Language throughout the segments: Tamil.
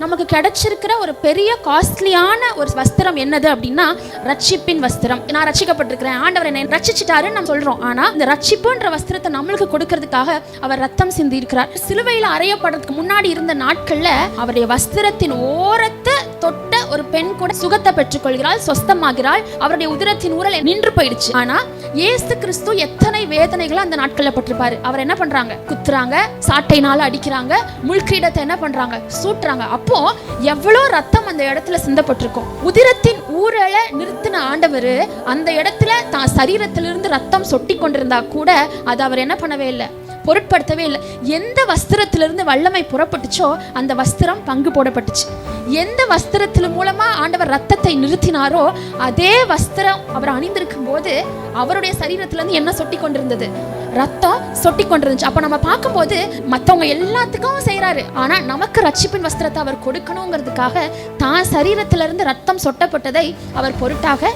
நமக்கு கிடைச்சிருக்கிற ஒரு பெரிய காஸ்ட்லியான ஒரு வஸ்திரம் என்னது அப்படின்னா ரட்சிப்பின் வஸ்திரம். நான் ரட்சிக்கப்பட்டிருக்கிறேன், ஆண்டவர் என்னை ரட்சிச்சிட்டாருன்னு நம்ம சொல்றோம். ஆனா இந்த ரட்சிப்புன்ற வஸ்திரத்தை நம்மளுக்கு கொடுக்கறதுக்காக அவர் ரத்தம் சிந்தி இருக்கிறார். சிலுவையில் அறையப்படுறதுக்கு முன்னாடி இருந்த நாட்கள்ல அவருடைய வஸ்திரத்தின் ஓரத்தை தொட்ட ஒரு பெண் கூட சுகத்தை பெற்றுக்கொள்கிறாள், சொஸ்தமாகிறாள். அவருடைய உதிரத்தின் ஊரல் நின்று போயிடுச்சு. ஆனா இயேசு கிறிஸ்து எத்தனை வேதனைகளை அந்த நாட்கள்ல பட்டிருப்பாரு. அவர் என்ன பண்றாங்க? குத்துறாங்க, சாட்டைனால அடிக்கிறாங்க, முள்கிரீடத்தை என்ன பண்றாங்க? சூட்டுறாங்க. அப்போ எவ்வளவு ரத்தம் அந்த இடத்துல சிந்தப்பட்டிருக்கும். உதிரத்தின் ஊரலை நிறுத்தின ஆண்டவர் அந்த இடத்துல தான் சரீரத்திலிருந்து ரத்தம் சொட்டி கொண்டிருந்தா கூட அது அவர் என்ன பண்ணவே இல்லை, பொருட்படுத்தவே இல்லை. எந்த வஸ்திரத்திலிருந்து வல்லமை புறப்பட்டுச்சோ அந்த வஸ்திரம் பங்கு போடப்பட்டுச்சு. எந்த வஸ்திரத்தின் மூலமா ஆண்டவர் ரத்தத்தை நிறுத்தினாரோ அதே வஸ்திரம் அவர் அணிந்திருக்கும் போது அவருடைய சரீரத்திலிருந்து என்ன சொட்டி கொண்டிருந்தது? ரத்தம் சொட்டி கொண்டிருந்துச்சு. அப்ப நம்ம பார்க்கும்போது மற்றவங்க எல்லாத்துக்கும் செய்யறாரு, ஆனா நமக்கு ரட்சிப்பின் வஸ்திரத்தை அவர் கொடுக்கணுங்கிறதுக்காக தான் சரீரத்திலிருந்து ரத்தம் சொட்டப்பட்டதை அவர் பொருட்டாக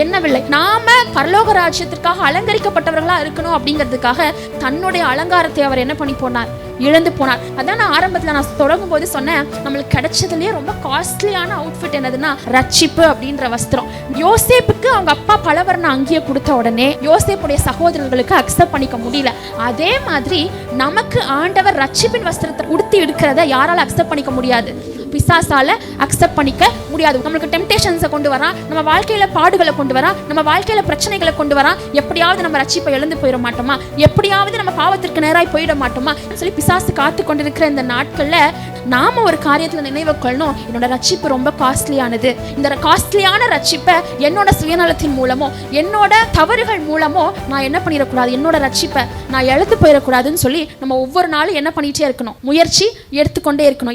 எண்ணவில்லை. நாம பரலோக ராஜ்யத்திற்காக அலங்கரிக்கப்பட்டவர்களா இருக்கணும் அப்படிங்கிறதுக்காக தன்னுடைய அலங்காரத்தை அவர் என்ன பண்ணி போனார்? இழந்து போனார். அதான் நான் ஆரம்பத்தில் நான் தொடங்கும் போது சொன்னேன், நம்மளுக்கு கிடைச்சதுலேயே ரொம்ப காஸ்ட்லியான அவுட்ஃபிட் என்னதுன்னா ரட்சிப்பு அப்படின்ற வஸ்திரம். யோசேப்புக்கு அவங்க அப்பா பலவர்ண அங்கேயே கொடுத்த உடனே யோசேப்புடைய சகோதரர்களுக்கு அக்செப்ட் பண்ணிக்க முடியல. அதே மாதிரி நமக்கு ஆண்டவர் ரட்சிப்பின் வஸ்திரத்தை உடுத்தி எடுக்கிறத யாரால அக்செப்ட் பண்ணிக்க முடியாது? பிசாசால அக்செப்ட் பண்ணிக்க முடியாது. நம்மளுக்கு டெம்டேஷன்ஸை கொண்டு வரா, நம்ம வாழ்க்கையில பாடுகளை கொண்டு வரா, நம்ம வாழ்க்கையில பிரச்சனைகளை கொண்டு வரா. எப்படியாவது நம்ம ரட்சிப்பை எழுந்து போயிட மாட்டோமா, எப்படியாவது நம்ம பாவத்திற்கு நேராய் போயிட மாட்டோமா சொல்லி பிசாசு காத்து கொண்டிருக்கிற இந்த நாட்கள்ல நாம ஒரு காரியத்துல நினைவு கொள்ளணும், என்னோட ரட்சிப்பு ரொம்ப காஸ்ட்லியானது. இந்த காஸ்ட்லியான ரட்சிப்பை என்னோட சுயநலத்தின் மூலமோ என்னோட தவறுகள் மூலமோ நான் என்ன பண்ணிடக்கூடாது, என்னோட ரட்சிப்பை நான் எழுந்து போயிடக்கூடாதுன்னு சொல்லி நம்ம ஒவ்வொரு நாளும் என்ன பண்ணிட்டே இருக்கணும்? முயற்சி எடுத்துக்கொண்டே இருக்கணும்.